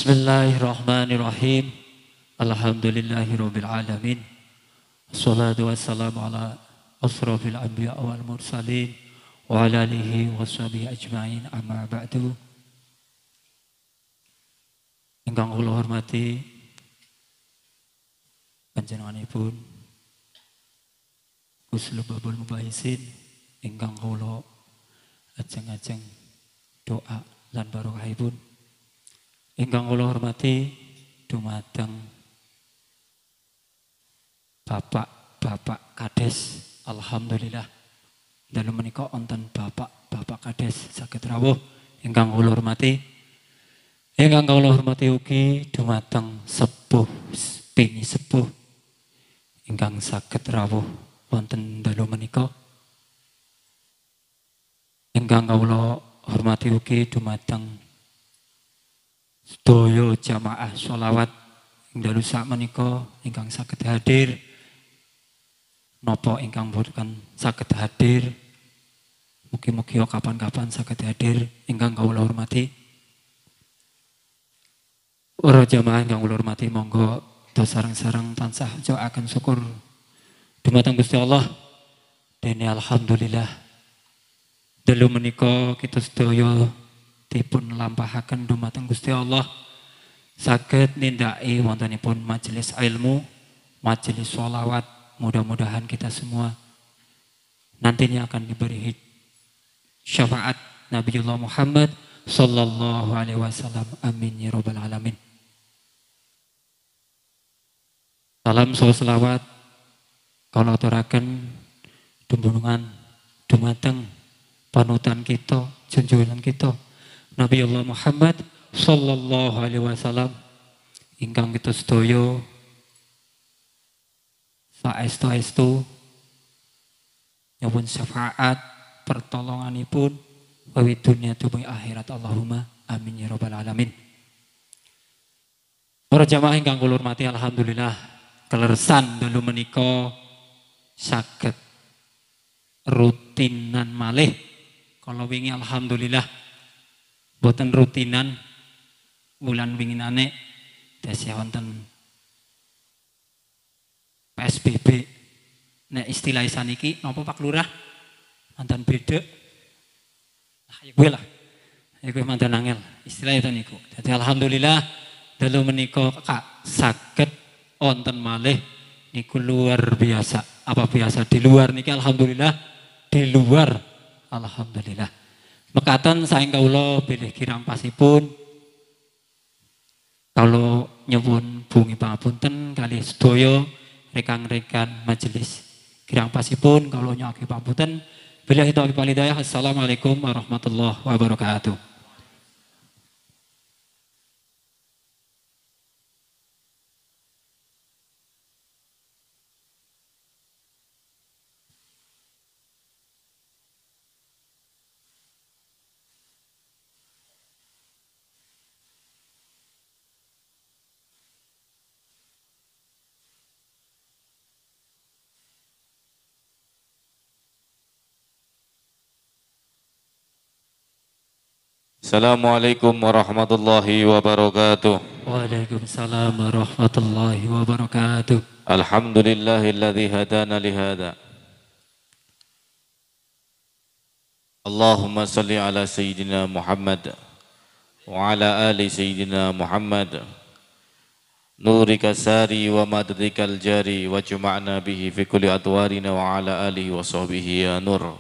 Bismillahirrahmanirrahim. Alhamdulillahirabbil alamin. Wassalatu wassalamu ala asrofil anbiya wal mursalin wa ala alihi washabihi ajmain, amma ba'du. Ingkang kula hormati panjenenganipun Gus Lubabul Mubaisin, ingkang kula ajeng-ajeng doa lan barokahipun. Ingkang kula hormati dumateng Bapak Kades, alhamdulillah dalu menika wonten Bapak Kades saged rawuh. Ingkang kula hormati, ingkang kula hormati ugi dumateng sepuh pini sepuh ingkang saged rawuh wonten dalu menika. Ingkang kula hormati ugi dumateng sedaya jamaah sholawat ing dalu sakmenika ingkang saged hadir napa ingkang boten saged hadir, mugi-mugi kapan-kapan saged hadir. Ingkang kula hormati para jamaah ingkang kula hormati, monggo sareng-sareng tansah njoakaken syukur dumateng Gusti Allah. Dene alhamdulillah dalu menika kita sedaya dipun lampahaken dumateng Gusti Allah saged nindaki wontenipun majelis ilmu, majelis sholawat. Mudah-mudahan kita semua nantinya akan diberi syafaat Nabiullah Muhammad sallallahu alaihi wasallam. Amin ya rabbal alamin. Salam sholawat kula aturaken dumateng panutan kita, junjungan kita Nabiullah Muhammad sallallahu alaihi wasallam, ingkang kita sedaya saestu-estu nyuwun syafaat pertolonganipun wiwit dunya dumugi akhirat. Allahumma amin ya rabbal alamin. Para jamaah ingkang kula hormati, alhamdulillah keleresan dalu menika saged rutinan malih. Kalau wingi alhamdulillah boten rutinan, bulan winginane tasih wonten PSBB. Nek istilah saniki napa Pak Lurah? Mantan beda. Nah, ya gue lah. Ya gue mantan angel. Istilah itu niku. Jadi alhamdulillah dalu menika saged wonten malih niku luar biasa. Apa biasa di luar niki alhamdulillah, di luar alhamdulillah. Mekaten saeng kawula bilih kirang pasipun kalau nyuwun bungi pangapunten kalih sedaya rekan-rekan majelis. Kirang pasipun kalau nyuwun pangapunten. Billahi taufiq wal hidayah. Assalamualaikum warahmatullahi wabarakatuh. Assalamualaikum warahmatullahi wabarakatuh. Waalaikumsalam warahmatullahi wabarakatuh. Alhamdulillahilladzi hadana lihada. Allahumma salli ala Sayyidina Muhammad wa ala ali Sayyidina Muhammad. Nurika sari wa madrikal jari wa juma'na bihi fi kulli atwarina wa ala alihi wa sahbihi ya nur.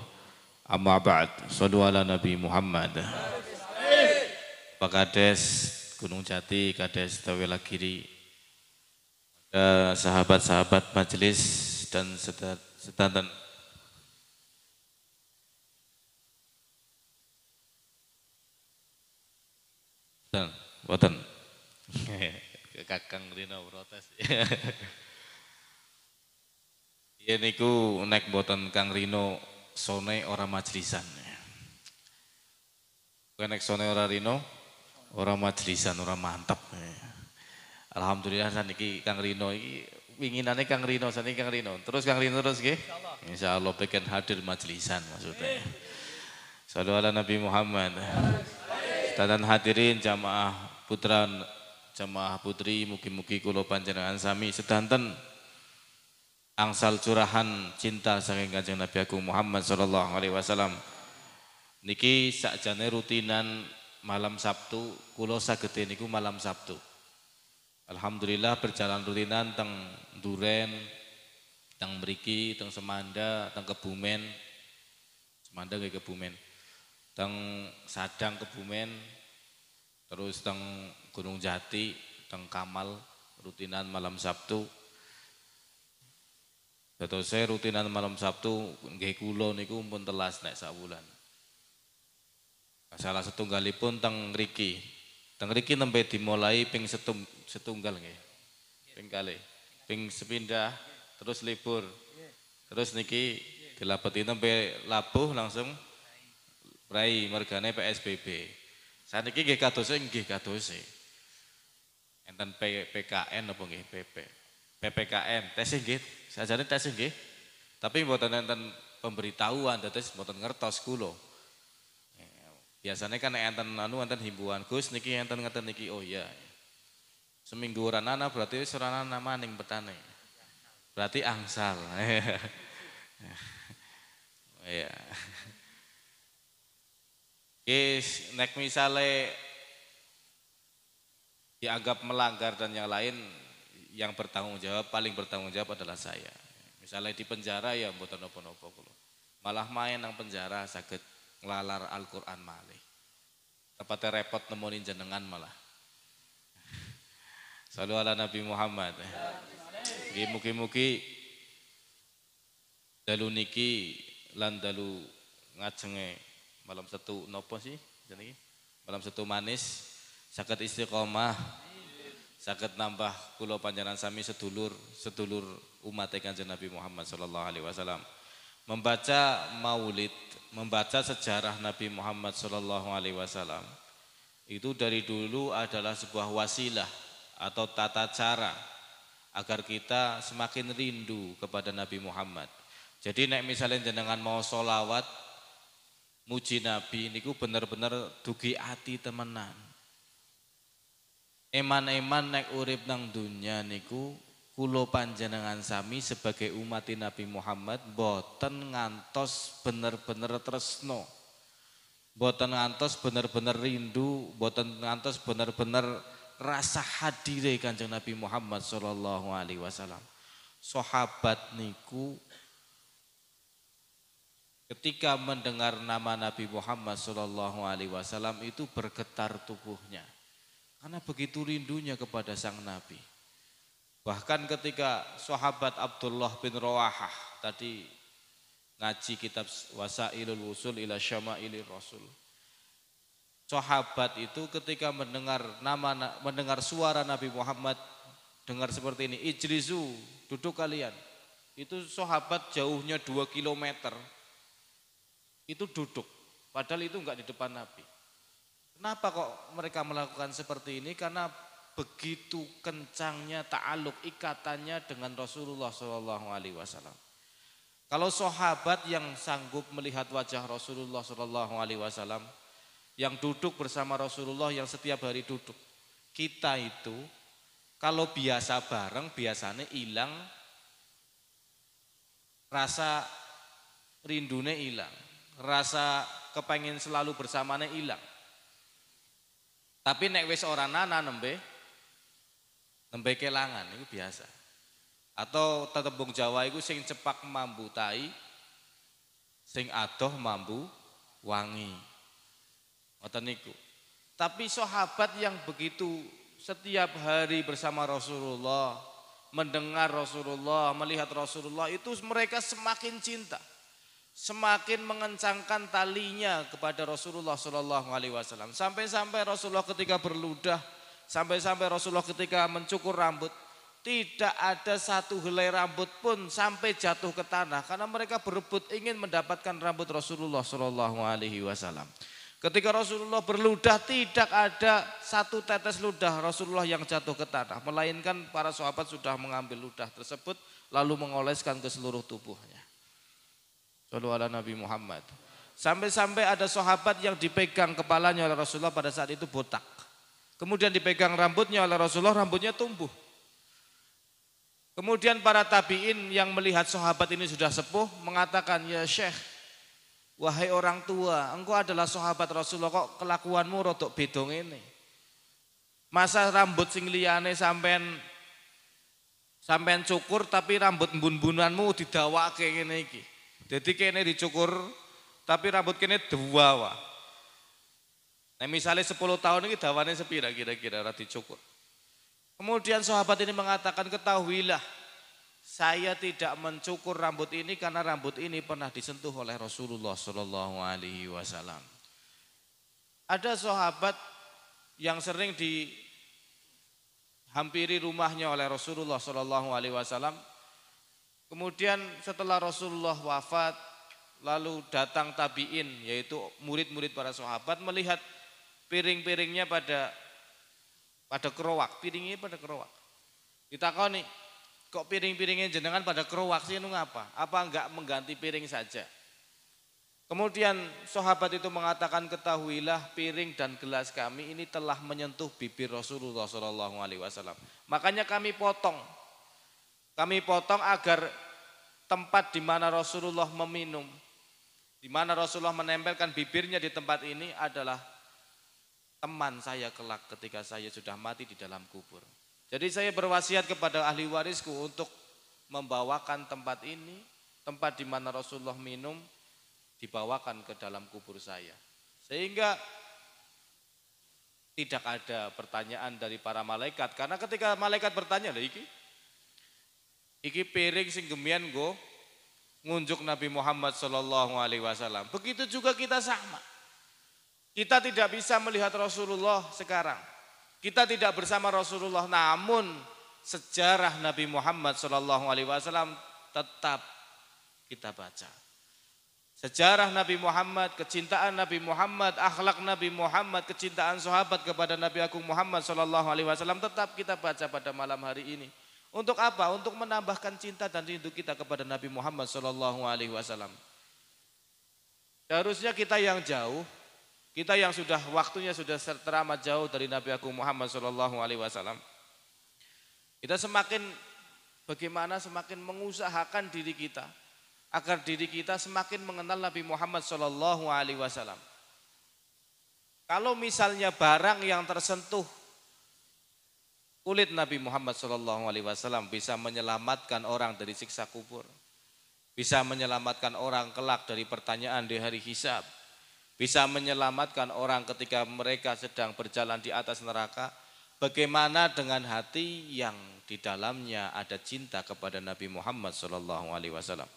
Amma ba'd. Sallu ala Nabi Muhammad. Pak Kades Gunung Jati, Kades Tawelagiri, sahabat-sahabat majelis dan sedanten. Boten. Kakang Rino protes. Iya niku nek boten Kang Rino sone ora majelisan. Nek sone ora Rino ora majelisan, ora mantap. Alhamdulillah saniki Kang Rino iki winginane Kang Rino saniki Kang Rino. Terus Kang Rino terus nggih. Insyaallah pengen hadir majelisan maksudnya. Shallallahu ala Nabi Muhammad. Dan hadirin jamaah putra jamaah putri mugi-mugi kula panjenengan sami sedanten angsal curahan cinta saking Kanjeng Nabi Agung Muhammad sallallahu alaihi wasallam. Niki sakjane rutinan malam Sabtu kula saged niku malam Sabtu. Alhamdulillah berjalan rutinan teng Duren, teng mriki, teng Semanda, teng Kebumen. Semanda nggih Kebumen. Teng Sadang Kebumen, terus teng Gunung Jati, teng Kamal rutinan malam Sabtu. Dados saya rutinan malam Sabtu nggih kula niku pun telas nek sak wulan. Salah setunggalipun teng mriki. Teng mriki nembe dimulai ping setunggal nggih. Ping kalih. Ping sepindah terus libur. Terus niki dilabeti nembe labuh langsung rai mergane PSBB. Saniki nggih kadose nggih kadose. Enten PKN apa nggih PPKN tes nggih. Sajane tes nggih. Tapi mboten enten pemberitahuan dados mboten ngertos kula. Biasanya kan enten himbauan Gus niki enten ngeten niki oh iya. Seminggu ora nana berarti wis ora nana maning petane. Berarti angsal. Iya. Nek misale dianggap melanggar dan yang lain yang bertanggung jawab paling bertanggung jawab adalah saya. Misalnya di penjara ya mboten napa-napa kula. Malah main nang penjara saged nglalar Al-Qur'an malih. Tepatnya repot nemuin jenengan malah. Shallu ala Nabi Muhammad. Mugi-mugi dalu niki lan dalu ngajenge malam Setu napa sih jenenge? Malam Setu manis saged istiqomah. Saged nambah kula panjenengan sami sedulur umat Kanjeng Nabi Muhammad sallallahu alaihi wasallam. Membaca maulid, membaca sejarah Nabi Muhammad sallallahu alaihi wasallam itu dari dulu adalah sebuah wasilah atau tata cara agar kita semakin rindu kepada Nabi Muhammad. Jadi nek misalnya jenengan mau sholawat muji Nabi niku bener-bener dugi ati temenan. Eman-eman nek urip nang dunya niku kula panjenengan sami sebagai umat Nabi Muhammad boten ngantos bener-bener tresno. Boten ngantos bener-bener rindu, boten ngantos bener-bener rasa hadire Kanjeng Nabi Muhammad sallallahu alaihi wasallam. Sahabat niku ketika mendengar nama Nabi Muhammad sallallahu alaihi wasallam itu bergetar tubuhnya. Karena begitu rindunya kepada sang Nabi. Bahkan ketika sahabat Abdullah bin Rawahah tadi ngaji kitab Wasailul Wusul ila Syamailir Rasul. Sahabat itu ketika mendengar suara Nabi Muhammad dengar seperti ini, ijlisu, duduk kalian. Itu sahabat jauhnya 2 kilometer. Itu duduk, padahal itu enggak di depan Nabi. Kenapa kok mereka melakukan seperti ini? Karena begitu kencangnya ta'aluk ikatannya dengan Rasulullah Shallallahu Alaihi Wasallam. Kalau sahabat yang sanggup melihat wajah Rasulullah Shallallahu Alaihi Wasallam, yang duduk bersama Rasulullah, yang setiap hari duduk, kita itu kalau biasa bareng biasanya hilang rasa rindune hilang, rasa kepengen selalu bersamanya hilang. Tapi nek wis ora nana nembe kelangan itu biasa. Atau tetembung Jawa itu sing cepak mambu tai, sing adoh mambu wangi. Ngoten niku. Tapi sahabat yang begitu setiap hari bersama Rasulullah, mendengar Rasulullah, melihat Rasulullah itu mereka semakin cinta. Semakin mengencangkan talinya kepada Rasulullah Shallallahu Alaihi Wasallam. Sampai-sampai Rasulullah ketika berludah, sampai-sampai Rasulullah ketika mencukur rambut, tidak ada satu helai rambut pun sampai jatuh ke tanah karena mereka berebut ingin mendapatkan rambut Rasulullah Shallallahu Alaihi Wasallam. Ketika Rasulullah berludah tidak ada satu tetes ludah Rasulullah yang jatuh ke tanah, melainkan para sahabat sudah mengambil ludah tersebut lalu mengoleskan ke seluruh tubuhnya. Shallu ala Nabi Muhammad. Sampai-sampai ada sahabat yang dipegang kepalanya oleh Rasulullah pada saat itu botak. Kemudian dipegang rambutnya oleh Rasulullah, rambutnya tumbuh. Kemudian para tabi'in yang melihat sahabat ini sudah sepuh mengatakan, ya Syekh, wahai orang tua, engkau adalah sahabat Rasulullah, kok kelakuanmu rodok bedong ini. Masa rambut sing liyane sampean cukur tapi rambut bun-bunanmu didawake ngene iki. Jadi kene dicukur tapi rambut kene dawa. Nah misalnya 10 tahun ini dawane sepira kira-kira ora dicukur. Kemudian sahabat ini mengatakan, ketahuilah saya tidak mencukur rambut ini karena rambut ini pernah disentuh oleh Rasulullah Shallallahu Alaihi Wasallam. Ada sahabat yang sering dihampiri rumahnya oleh Rasulullah Shallallahu Alaihi Wasallam. Kemudian setelah Rasulullah wafat, lalu datang tabiin, yaitu murid-murid para sahabat, melihat piring-piringnya pada kerowak, piringnya pada kerowak. Ditakoni, kok piring-piringnya jenengan pada kerowak sih, nu ngapa? Apa enggak mengganti piring saja? Kemudian sahabat itu mengatakan, ketahuilah piring dan gelas kami ini telah menyentuh bibir Rasulullah Shallallahu Alaihi Wasallam. Makanya kami potong agar tempat di mana Rasulullah meminum, di mana Rasulullah menempelkan bibirnya di tempat ini adalah teman saya kelak ketika saya sudah mati di dalam kubur. Jadi saya berwasiat kepada ahli warisku untuk membawakan tempat ini, tempat di mana Rasulullah minum, dibawakan ke dalam kubur saya. Sehingga tidak ada pertanyaan dari para malaikat. Karena ketika malaikat bertanya, iki piring sing gemian go ngunjuk Nabi Muhammad Sallallahu Alaihi Wasallam. Begitu juga kita sama. Kita tidak bisa melihat Rasulullah sekarang. Kita tidak bersama Rasulullah, namun sejarah Nabi Muhammad Sallallahu Alaihi Wasallam tetap kita baca. Sejarah Nabi Muhammad, kecintaan Nabi Muhammad, akhlak Nabi Muhammad, kecintaan sahabat kepada Nabi Agung Muhammad Sallallahu Alaihi Wasallam tetap kita baca pada malam hari ini. Untuk apa? Untuk menambahkan cinta dan rindu kita kepada Nabi Muhammad Sallallahu Alaihi Wasallam. Seharusnya kita yang jauh, kita yang sudah waktunya sudah teramat jauh dari Nabi Agung Muhammad Sallallahu Alaihi Wasallam, kita semakin mengusahakan diri kita agar diri kita semakin mengenal Nabi Muhammad Sallallahu Alaihi Wasallam. Kalau misalnya barang yang tersentuh kulit Nabi Muhammad Sallallahu Alaihi Wasallam bisa menyelamatkan orang dari siksa kubur, bisa menyelamatkan orang kelak dari pertanyaan di hari hisab, bisa menyelamatkan orang ketika mereka sedang berjalan di atas neraka, bagaimana dengan hati yang di dalamnya ada cinta kepada Nabi Muhammad Sallallahu Alaihi Wasallam?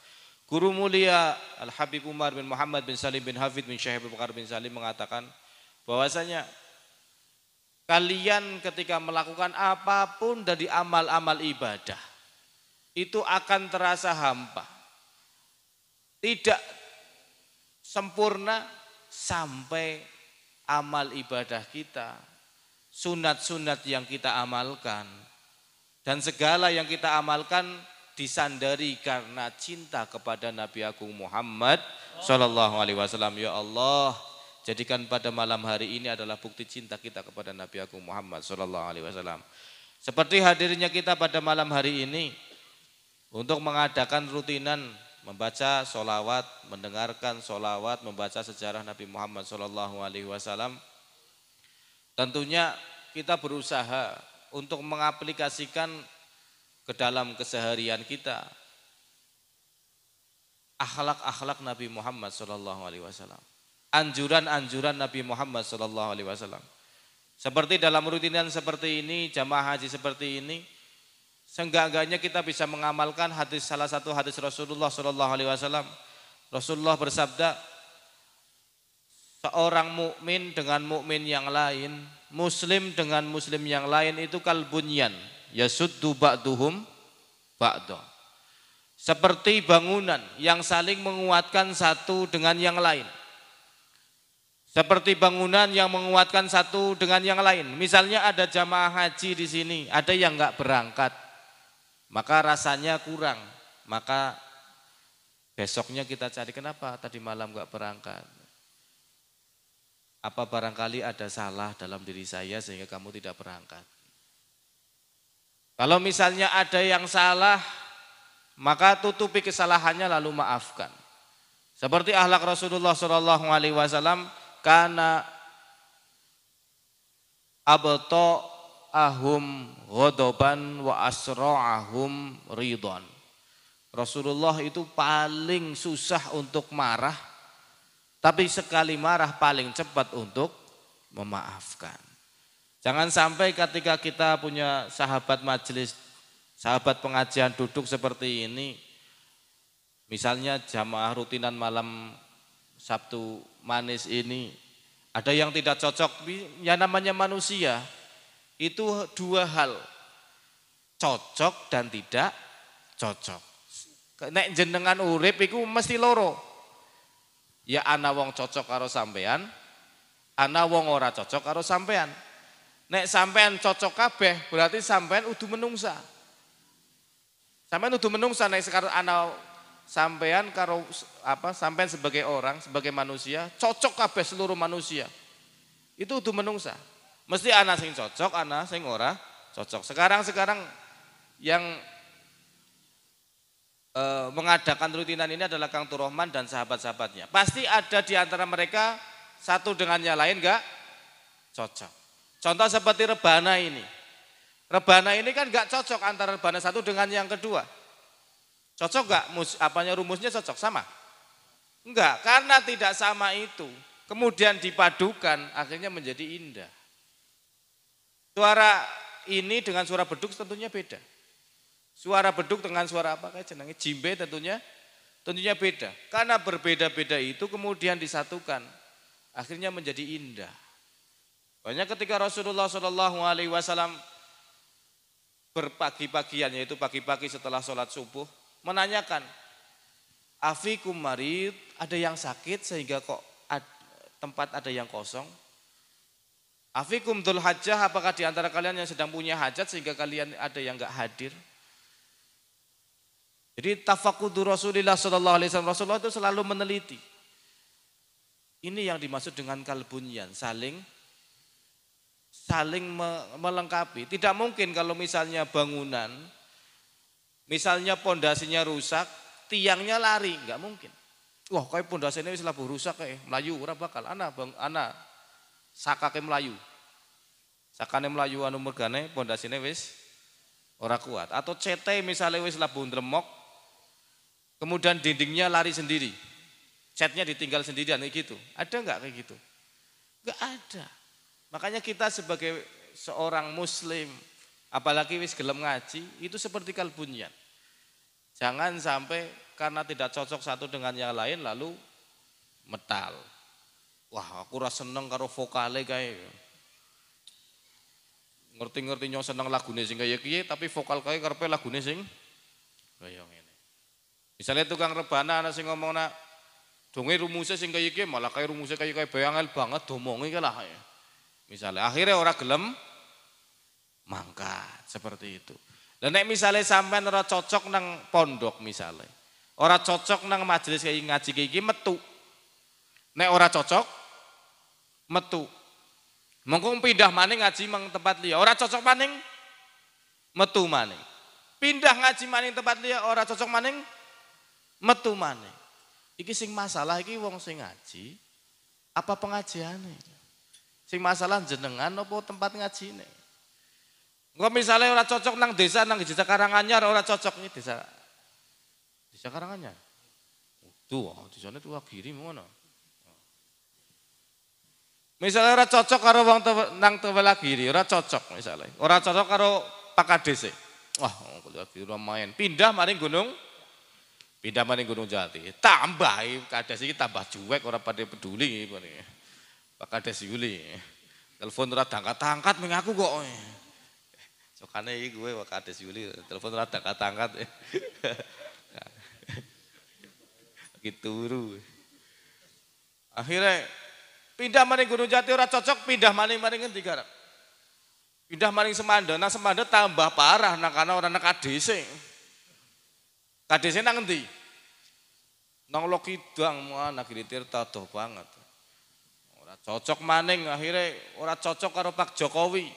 Guru mulia Al-Habib Umar bin Muhammad bin Salim bin Hafid bin Syekh Abdul Bakar bin Salim mengatakan bahwasanya kalian ketika melakukan apapun dari amal-amal ibadah itu akan terasa hampa, tidak sempurna sampai amal ibadah kita, sunat-sunat yang kita amalkan dan segala yang kita amalkan disandari karena cinta kepada Nabi Agung Muhammad Sallallahu Alaihi Wasallam. Ya Allah, jadikan pada malam hari ini adalah bukti cinta kita kepada Nabi Agung Muhammad Sallallahu Alaihi Wasallam. Seperti hadirnya kita pada malam hari ini untuk mengadakan rutinan membaca solawat, mendengarkan solawat, membaca sejarah Nabi Muhammad Sallallahu Alaihi Wasallam. Tentunya kita berusaha untuk mengaplikasikan ke dalam keseharian kita akhlak-akhlak Nabi Muhammad Sallallahu Alaihi Wasallam, anjuran-anjuran Nabi Muhammad Sallallahu Alaihi Wasallam. Seperti dalam rutinan seperti ini, jamaah haji seperti ini, seenggak-enggaknya kita bisa mengamalkan salah satu hadis Rasulullah Sallallahu Alaihi Wasallam. Rasulullah bersabda, seorang mukmin dengan mukmin yang lain, muslim dengan muslim yang lain itu kalbunyan, yasuddu ba'duhum ba'da. Seperti bangunan yang saling menguatkan satu dengan yang lain. Seperti bangunan yang menguatkan satu dengan yang lain. Misalnya ada jamaah haji di sini, ada yang enggak berangkat, maka rasanya kurang. Maka besoknya kita cari, kenapa tadi malam enggak berangkat? Apa barangkali ada salah dalam diri saya sehingga kamu tidak berangkat? Kalau misalnya ada yang salah, maka tutupi kesalahannya lalu maafkan. Seperti akhlak Rasulullah Shallallahu Alaihi Wasallam, karena abto ahum ghodoban wa asro'ahum ridon. Rasulullah itu paling susah untuk marah, tapi sekali marah paling cepat untuk memaafkan. Jangan sampai ketika kita punya sahabat majelis, sahabat pengajian duduk seperti ini, misalnya jamaah rutinan malam Sabtu manis ini, ada yang tidak cocok, ya namanya manusia, itu dua hal, cocok dan tidak cocok. Nek jenengan urip iku mesti loro. Ya ana wong cocok karo sampean, ana wong ora cocok karo sampean. Nek sampean cocok kabeh berarti sampean udu menungsa. Sampean udu menungsa nek sekarang ana sampean karo apa sampean sebagai orang, sebagai manusia, cocok kabeh seluruh manusia. Itu udu menungsa. Mesti ana sing cocok, ana sing ora cocok. Sekarang yang mengadakan rutinan ini adalah Kang Turahman dan sahabat-sahabatnya. Pasti ada di antara mereka satu dengan yang lain enggak cocok. Contoh seperti rebana ini. Rebana ini kan enggak cocok antara rebana satu dengan yang kedua. Cocok enggak? Rumusnya cocok sama? Enggak, karena tidak sama itu. Kemudian dipadukan akhirnya menjadi indah. Suara ini dengan suara beduk tentunya beda. Suara beduk dengan suara apa kayak jenenge jimbe tentunya beda. Karena berbeda-beda itu kemudian disatukan, akhirnya menjadi indah. Banyak ketika Rasulullah Shallallahu Alaihi Wasallam berpagi-pagian, yaitu pagi-pagi setelah sholat subuh, menanyakan, afikum marid, ada yang sakit sehingga kok tempat ada yang kosong? Afikum dzul hajjah, apakah di antara kalian yang sedang punya hajat sehingga kalian ada yang enggak hadir? Jadi tafakudu Rasulullah Sallallahu Alaihi Wasallam, Rasulullah itu selalu meneliti. Ini yang dimaksud dengan kalbunyan, saling melengkapi. Tidak mungkin kalau misalnya bangunan, misalnya pondasinya rusak, tiangnya lari, nggak mungkin. Wah, kayak pondasinya wis labuh rusak kayak melayu, ora bakal. Ana sakake melayu. Sakane melayu anu mergane pondasinya wis ora kuat. Atau CT misalnya wis labuh ndremok, kemudian dindingnya lari sendiri, catnya ditinggal sendirian kayak gitu. Ada nggak kayak gitu? Nggak ada. Makanya kita sebagai seorang muslim, apalagi wis gelem ngaji, itu seperti kalbunyan. Jangan sampai karena tidak cocok satu dengan yang lain lalu metal. Wah, aku rasa seneng karo vokale kae. Ngerti-ngerti nyong seneng lagune sing kaya kiye, tapi vokal kae karepe lagune sing kaya ngene. Misalnya tukang rebana ana sing ngomongna donge rumuse sing kaya iki malah kaya rumuse kaya bayangel banget domonge lah. Misalnya akhirnya orang gelem mangkat seperti itu. Dan nek misalnya sampean ora cocok nang pondok misalnya, ora cocok nang majelis kayak ngaji kayak gini metu. Nek ora cocok metu. Mengko pindah maning ngaji mang tempat liya, ora cocok maning metu maning. Pindah ngaji maning tempat liya, ora cocok maning metu maning. Iki sing masalah iki wong sing ngaji apa pengajiane? Sing masalah jenengan apa tempat ngajine. Engko misalnya ora cocok nang desa Karanganyar ora cocok nih desa Karanganyar. Tuh, desane tuh Giri ngono. Misalnya ora cocok karo wong nang Tewelagiri, ora cocok misalnya. Ora cocok karo Pakadese. Wah, Tewelagiri main. Pindah maring Gunung Jati. Tambah kades iki tambah cuek ora pada peduli iki. Pak Kades Yuli, telepon ora angkat-angkat mengaku kok. Sokane iki gue Pak Kades Yuli, telepon ora angkat-angkat. Lagi turu. Akhirnya pindah maring Gunung Jati ora cocok, pindah maring ngendi garap. Pindah maring Semanda, nang Semanda tambah parah nang kana ora nang Kadese. Kadese nang endi? Nang Lokidang mana Giri Tirta doh banget. Ora cocok maning akhirnya ora cocok karo Pak Jokowi.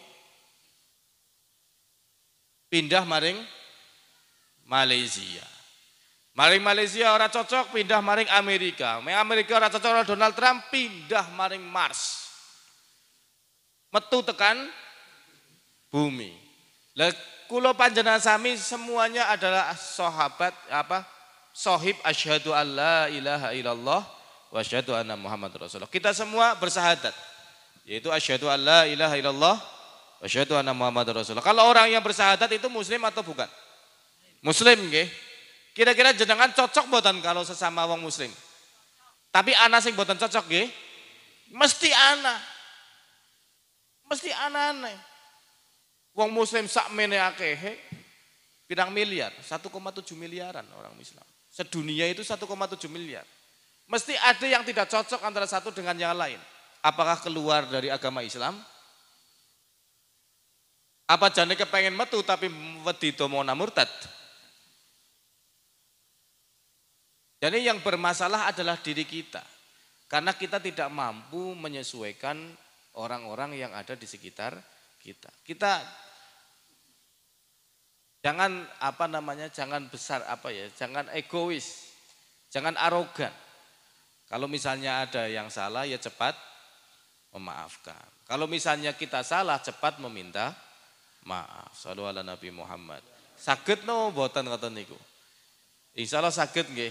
Pindah maring Malaysia. Maring Malaysia ora cocok pindah maring Amerika. Amerika ora cocok karo Donald Trump pindah maring Mars. Metu tekan bumi. Lah kula panjenengan sami semuanya adalah sahabat Sohib asyhadu alla ilaha illallah wa asyhadu anna Muhammad Rasulullah. Kita semua bersahadat yaitu asyhadu alla ilaha illallah wa asyhadu anna Muhammad Rasulullah. Kalau orang yang bersahadat itu muslim atau bukan? Muslim nggih. Kira-kira jenengan cocok mboten kalau sesama wong muslim? Tapi ana sing mboten cocok nggih. Mesti ana. Mesti aneh. Wong muslim sakmene akehe pirang miliar, 1,7 miliaran orang Islam. Sedunia itu 1,7 miliar. Mesti ada yang tidak cocok antara satu dengan yang lain. Apakah keluar dari agama Islam? Apa jane kepengen metu tapi wedi domona murtad? Jadi yang bermasalah adalah diri kita. Karena kita tidak mampu menyesuaikan orang-orang yang ada di sekitar kita. Kita jangan jangan besar jangan egois, jangan arogan. Kalau misalnya ada yang salah ya cepat memaafkan. Kalau misalnya kita salah cepat meminta maaf. Shallu ala Nabi Muhammad. Saged no boten ngoten niku. Insyaallah saged nggih.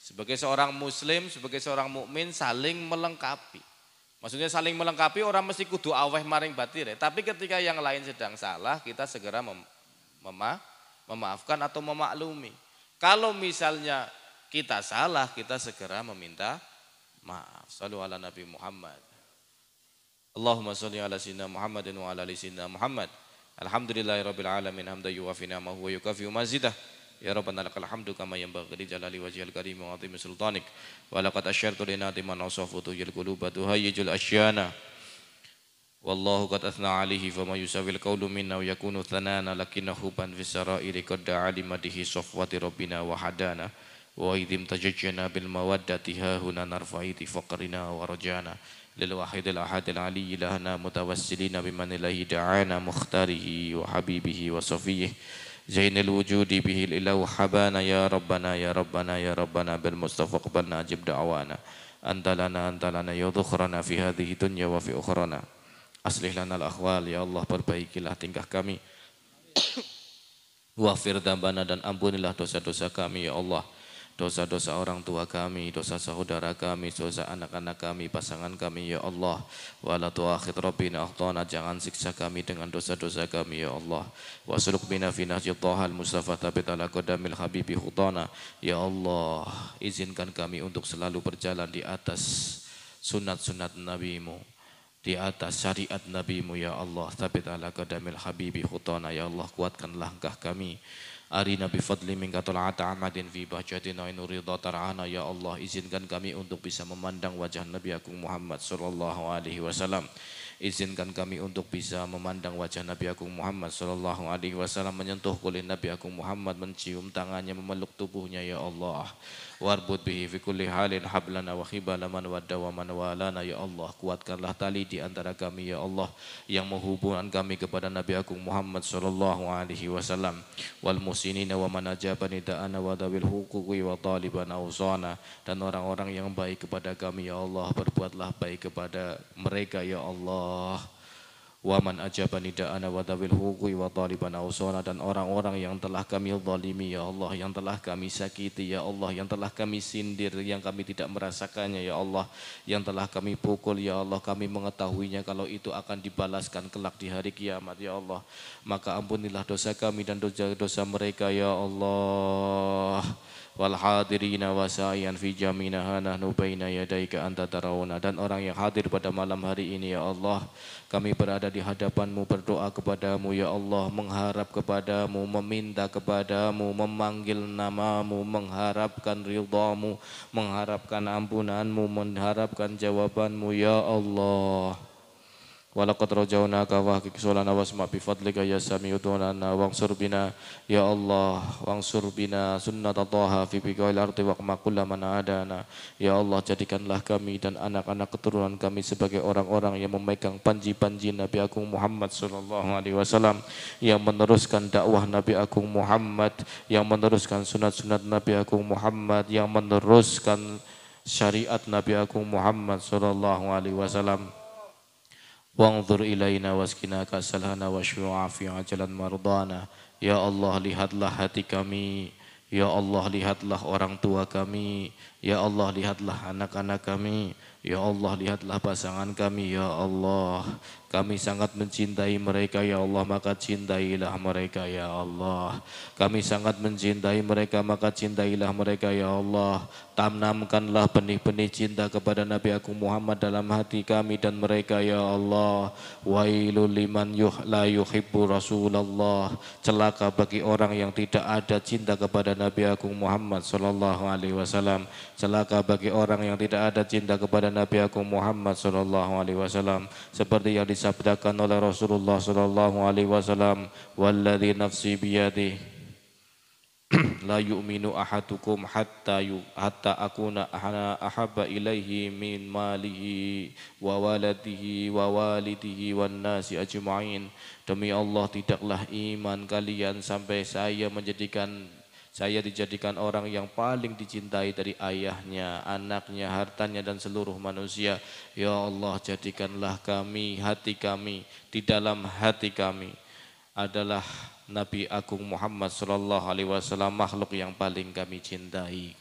Sebagai seorang muslim, sebagai seorang mukmin saling melengkapi. Maksudnya saling melengkapi orang mesti kudu aweh maring batir ya. Tapi ketika yang lain sedang salah kita segera memaafkan atau memaklumi. Kalau misalnya kita salah, kita segera meminta maaf. Shallu ala Nabi Muhammad. Allahumma sholli ala sayyidina Muhammadin wa ala ali sayyidina Muhammad. Alhamdulillahirabbil alamin hamdan yuwafi ni'amahu wa yukafi mazidah. Ya Rabbana lakal hamdu kama yanbaghi li jalali wajhil karim wa 'azimi sultanik. Wa laqad asyartu lana man asafu tuyil quluba tuhayyijul asyana. Wallahu qad athna alaihi fama yusawil qawlu minna wa yakunu thanana lakinnahu ban fis sarairi qad alimadihi safwati rabbina wa hadana wa idim tajajjana bil mawaddati ha huna narfa'iti faqrina wa rajana lil wahidil ahadil ali ilahana mutawassilina bimanillahi da'ana mukhtarihi wa habibihi wa safiyih zainil wujudi bihil ilahu habana ya rabbana ya rabbana ya rabbana bil mustafa qabalna ajib da'wana antalana ya dhukhrana fi hadhihi dunya wa fi ukhrana. Aslih lana al-akhwal, ya Allah perbaikilah tingkah kami. Wafir dambana dan ampunilah dosa-dosa kami ya Allah. Dosa-dosa orang tua kami, dosa saudara kami, dosa anak-anak kami, pasangan kami ya Allah. Wala tu'akhid rabbina akhtana, jangan siksa kami dengan dosa-dosa kami ya Allah. Wasluk bina fi nahji thahal mustafa tabit ala qadamil habibi khutana. Ya Allah, izinkan kami untuk selalu berjalan di atas sunat-sunat nabimu, di atas syariat nabimu ya Allah. Tabit ala qadamil habibi khutana. Ya Allah, kuatkan langkah kami. Arina bifadli minka tal'ata amadin fi bahjatina wa nuridha tar'ana. Ya Allah, izinkan kami untuk bisa memandang wajah Nabi Agung Muhammad sallallahu alaihi wasallam. Izinkan kami untuk bisa memandang wajah Nabi Agung Muhammad sallallahu alaihi wasallam, menyentuh kulit Nabi Agung Muhammad, mencium tangannya, memeluk tubuhnya ya Allah. Warbud bihi fi kulli halin hablana wa khibala man wadda wa man walana. Ya Allah, kuatkanlah tali di antara kami ya Allah yang menghubungkan kami kepada Nabi Agung Muhammad sallallahu alaihi wasallam. Wal musinina wa man ajaba nida'ana wa dawil huquqi wa taliban awsana. Dan orang-orang yang baik kepada kami ya Allah, berbuatlah baik kepada mereka ya Allah. Wa man ajaba nida'ana wa dawil huquqi wa taliban awsana. Dan orang-orang yang telah kami zalimi ya Allah, yang telah kami sakiti ya Allah, yang telah kami sindir, yang kami tidak merasakannya ya Allah, yang telah kami pukul ya Allah, kami mengetahuinya kalau itu akan dibalaskan kelak di hari kiamat ya Allah. Maka ampunilah dosa kami dan dosa-dosa mereka ya Allah. Wal hadirina wa sa'iyan fi jamina nahnu baina yadaika anta tarawna. Dan orang yang hadir pada malam hari ini ya Allah, kami berada di hadapanmu, berdoa kepadamu ya Allah, mengharap kepadamu, meminta kepadamu, memanggil namamu, mengharapkan ridhamu, mengharapkan ampunanmu, mengharapkan jawabanmu ya Allah. ولقد رجوناك واحقق سؤالنا واسمع بفضلك يا سميع دعاءنا وانصر بنا يا الله وانصر bina sunnat Taha fi biqail ardi wa kull man adana. Ya Allah, jadikanlah kami dan anak-anak keturunan kami sebagai orang-orang yang memegang panji-panji Nabi Agung Muhammad sallallahu alaihi wasallam, yang meneruskan dakwah Nabi Agung Muhammad, yang meneruskan sunat-sunat Nabi Agung Muhammad, yang meneruskan syariat Nabi Agung Muhammad sallallahu alaihi wasallam. Wanzur ilaina waskina kasalhana wa syu'afi ajalan mardana. Ya Allah, lihatlah hati kami. Ya Allah, lihatlah orang tua kami. Ya Allah, lihatlah anak-anak kami. Ya Allah, lihatlah pasangan kami. Ya Allah, kami sangat mencintai mereka. Ya Allah, maka cintailah mereka. Ya Allah, kami sangat mencintai mereka, maka cintailah mereka. Ya Allah, tanamkanlah benih-benih cinta kepada Nabi Agung Muhammad dalam hati kami dan mereka. Ya Allah, wailul liman la yuhibbu Rasulullah. Celaka bagi orang yang tidak ada cinta kepada Nabi Agung Muhammad sallallahu alaihi wasallam. Celaka bagi orang yang tidak ada cinta kepada Nabi Agung Muhammad sallallahu alaihi wasallam, seperti yang disabdakan oleh Rasulullah sallallahu alaihi wasallam, walladzi nafsi biyadihi la yu'minu ahadukum hatta akuna ahabba ilaihi min malihi wa waladihi wa walidihi wan nasi ajma'in. Demi Allah, tidaklah iman kalian sampai saya dijadikan orang yang paling dicintai dari ayahnya, anaknya, hartanya dan seluruh manusia. Ya Allah, jadikanlah kami, hati kami, di dalam hati kami adalah Nabi Agung Muhammad sallallahu alaihi wasallam, makhluk yang paling kami cintai,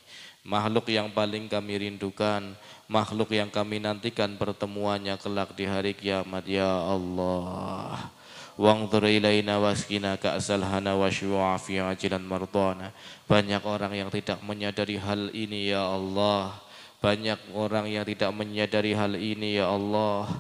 makhluk yang paling kami rindukan, makhluk yang kami nantikan pertemuannya kelak di hari kiamat. Ya Allah, wangzur ilaina waskina ka'sal hana wa syu'afi ajilan mardana. Banyak orang yang tidak menyadari hal ini ya Allah. Banyak orang yang tidak menyadari hal ini ya Allah.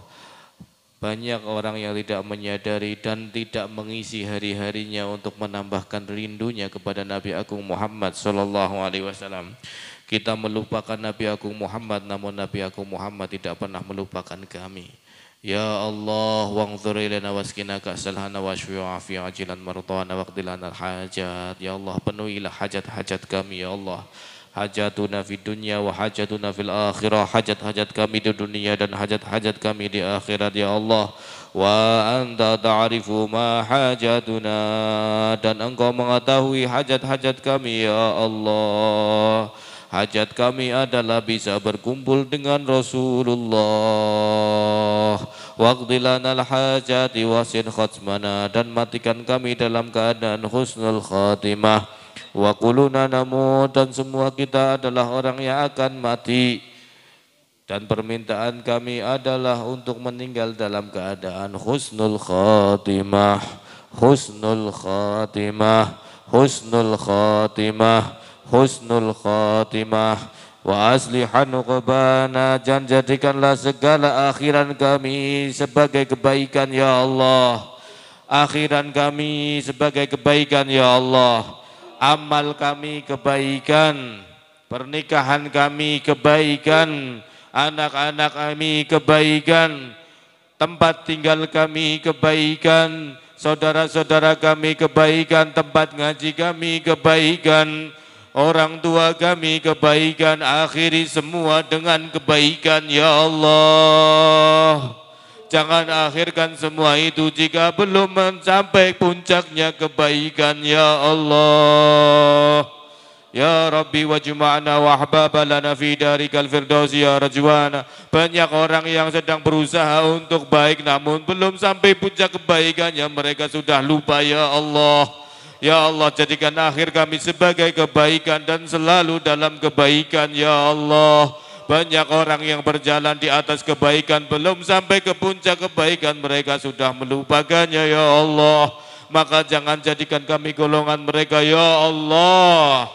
Banyak orang yang tidak menyadari dan tidak mengisi hari-harinya untuk menambahkan rindunya kepada Nabi Agung Muhammad sallallahu alaihi wasallam. Kita melupakan Nabi Agung Muhammad, namun Nabi Agung Muhammad tidak pernah melupakan kami. Ya Allah, wangzur ilaina waskina ka'salhana wa syu'afi ajilan mardana waqdilana hajat. Ya Allah, penuhilah hajat-hajat kami ya Allah. Hajatuna fid dunya wa hajatuna fil akhirah. Hajat-hajat kami di dunia dan hajat-hajat kami di akhirat ya Allah. Wa anta ta'rifu ma hajatuna, dan engkau mengetahui hajat-hajat kami ya Allah. Hajat kami adalah bisa berkumpul dengan Rasulullah. Waqdilanal hajati wasin khatmana, dan matikan kami dalam keadaan husnul khatimah. Wa quluna namut, dan semua kita adalah orang yang akan mati. Dan permintaan kami adalah untuk meninggal dalam keadaan husnul khatimah. Husnul khatimah. Husnul khatimah. Husnul khatimah. Wa aslihan uqbana, dan jadikanlah segala akhiran kami sebagai kebaikan ya Allah. Akhiran kami sebagai kebaikan ya Allah. Amal kami kebaikan, pernikahan kami kebaikan, anak-anak kami kebaikan, tempat tinggal kami kebaikan, saudara-saudara kami kebaikan, tempat ngaji kami kebaikan, orang tua kami kebaikan. Akhiri semua dengan kebaikan ya Allah. Jangan akhirkan semua itu jika belum mencapai puncaknya kebaikan ya Allah. Ya Rabbi wajma'na wa ahbaba lana fi darikal firdausi ya rajwana. Banyak orang yang sedang berusaha untuk baik namun belum sampai puncak kebaikannya, mereka sudah lupa ya Allah. Ya Allah, jadikan akhir kami sebagai kebaikan dan selalu dalam kebaikan ya Allah. Banyak orang yang berjalan di atas kebaikan belum sampai ke puncak kebaikan, mereka sudah melupakannya ya Allah. Maka jangan jadikan kami golongan mereka ya Allah.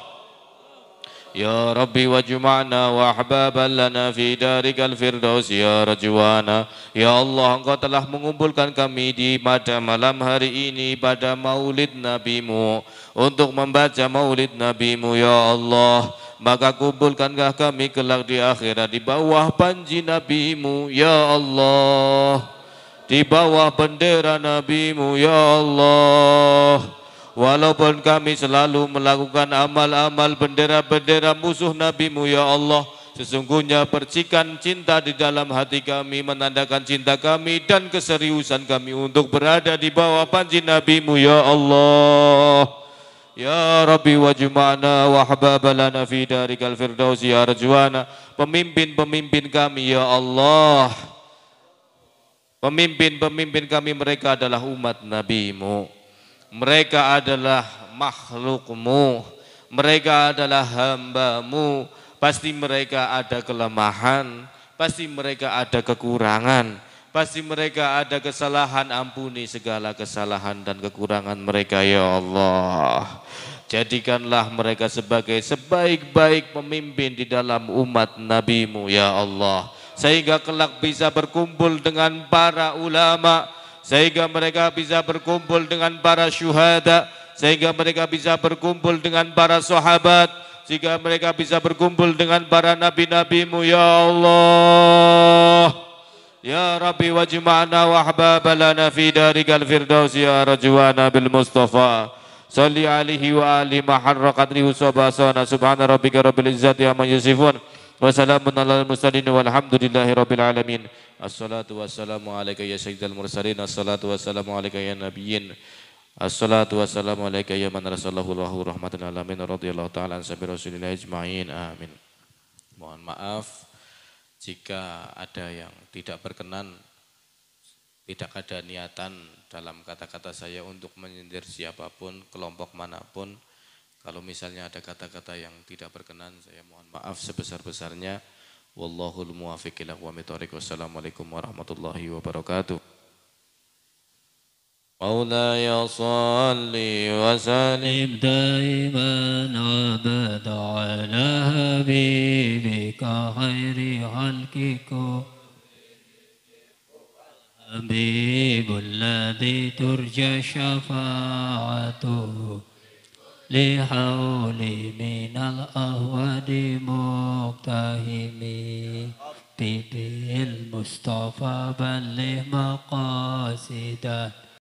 Ya Rabbi wajma'na wa ahbaban lana fi darikal firdaus ya rajwana. Ya Allah, Engkau telah mengumpulkan kami di pada malam hari ini pada maulid Nabi-Mu, untuk membaca maulid Nabi-Mu ya Allah. Maka kumpulkankah kami kelak di akhirat di bawah panji Nabi-Mu ya Allah. di bawah bendera Nabi-Mu ya Allah. Walaupun kami selalu melakukan amal-amal bendera-bendera musuh Nabi-Mu ya Allah, sesungguhnya percikan cinta di dalam hati kami menandakan cinta kami dan keseriusan kami untuk berada di bawah panji Nabi-Mu ya Allah. Ya Rabbi wajma'na wa hababalana fi darikal firdaus ya rajwana. Pemimpin-pemimpin kami ya Allah, pemimpin-pemimpin kami mereka adalah umat Nabi-Mu, mereka adalah makhluk-Mu, mereka adalah hamba-Mu. Pasti mereka ada kelemahan, pasti mereka ada kekurangan, pasti mereka ada kesalahan. Ampuni segala kesalahan dan kekurangan mereka ya Allah. Jadikanlah mereka sebagai sebaik-baik pemimpin di dalam umat Nabi-Mu ya Allah, sehingga kelak bisa berkumpul dengan para ulama, sehingga mereka bisa berkumpul dengan para syuhada, sehingga mereka bisa berkumpul dengan para sahabat, sehingga mereka bisa berkumpul dengan para nabi-Nabi-Mu ya Allah. Ya Rabbi wajma'na wa ahbabalana fi darikal firdaus ya rajwana bil Mustafa. Salli alaihi wa alihi maharra qadri subhana subhana rabbika rabbil izzati amma yasifun wa salamun alal mursalin walhamdulillahi rabbil alamin. Assalatu wassalamu alayka ya sayyidal mursalin, assalatu wassalamu alayka ya nabiyyin, assalatu wassalamu alayka ya man rasallahu Allahu rahmatan alamin radhiyallahu ta'ala an sabi rasulillah ajma'in amin. Mohon maaf jika ada yang tidak berkenan, tidak ada niatan dalam kata-kata saya untuk menyindir siapapun, kelompok manapun. Kalau misalnya ada kata-kata yang tidak berkenan, saya mohon maaf sebesar-besarnya. Wallahul muwaffiq ila aqwamit thoriq. Wassalamualaikum warahmatullahi wabarakatuh. Maulaya salli wa sallim daiman abada ala habibika khairi khalqika habibul ladzi turja syafa'atuhu li hauli minal ahwadi muqtahimi bibil Mustafa balligh maqasidah